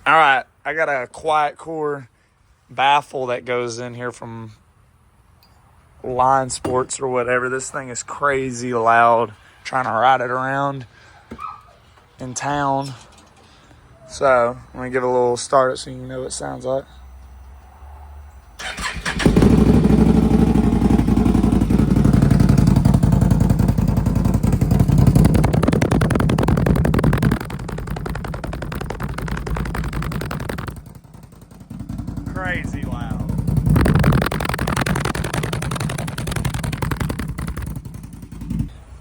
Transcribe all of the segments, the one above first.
All right, I got a quiet core baffle that goes in here from Line Sports or whatever. This thing is crazy loud. Trying to ride it around in town. So I'm gonna give it a little start so you know what it sounds like. Crazy loud.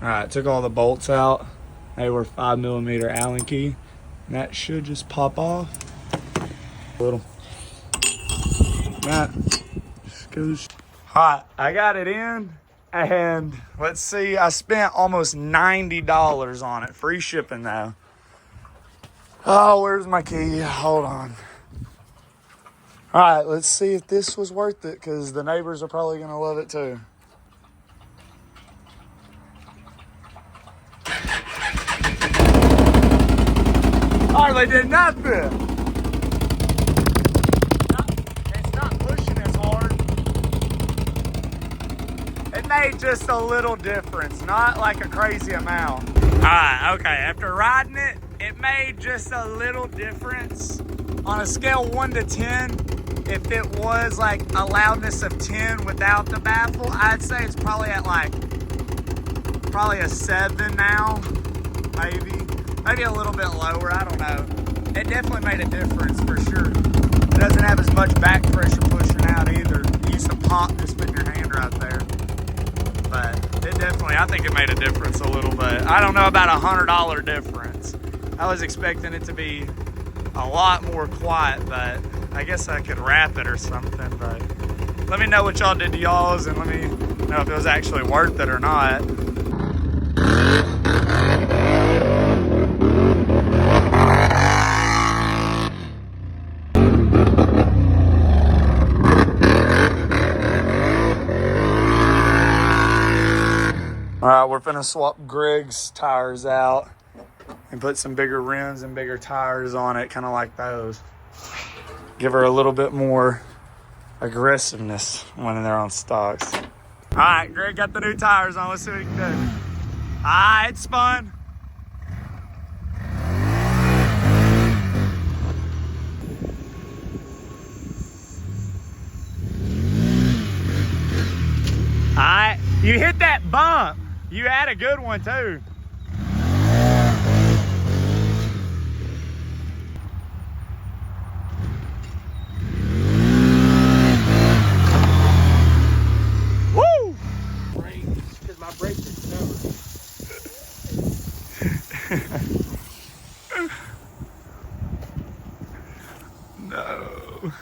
All right, took all the bolts out. They were 5mm Allen key. And that should just pop off. A little. That just goes. All right, I got it in. And let's see, I spent almost $90 on it. Free shipping though. Oh, where's my key? Hold on. All right, let's see if this was worth it because the neighbors are probably going to love it too. Hardly did nothing. It's not pushing as hard. It made just a little difference, not like a crazy amount. All right, okay, after riding it, it made just a little difference. On a scale 1 to 10, if it was like a loudness of 10 without the baffle, I'd say it's probably at like, probably a 7 now, maybe a little bit lower, I don't know. It definitely made a difference for sure. It doesn't have as much back pressure pushing out either. You used to pop just putting your hand right there. But it definitely, I think it made a difference a little bit. I don't know about $100 difference. I was expecting it to be a lot more quiet, but I guess I could wrap it or something. But let me know what y'all did to y'all's and let me know if it was actually worth it or not. All right, we're finna swap Greg's tires out and put some bigger rims and bigger tires on it, kind of like those. Give her a little bit more aggressiveness when they're on stocks. All right, Greg got the new tires on. Let's see what he can do. All right, it's fun. All right, you hit that bump. You had a good one too. Woo! Brakes, because my brakes are covered. No.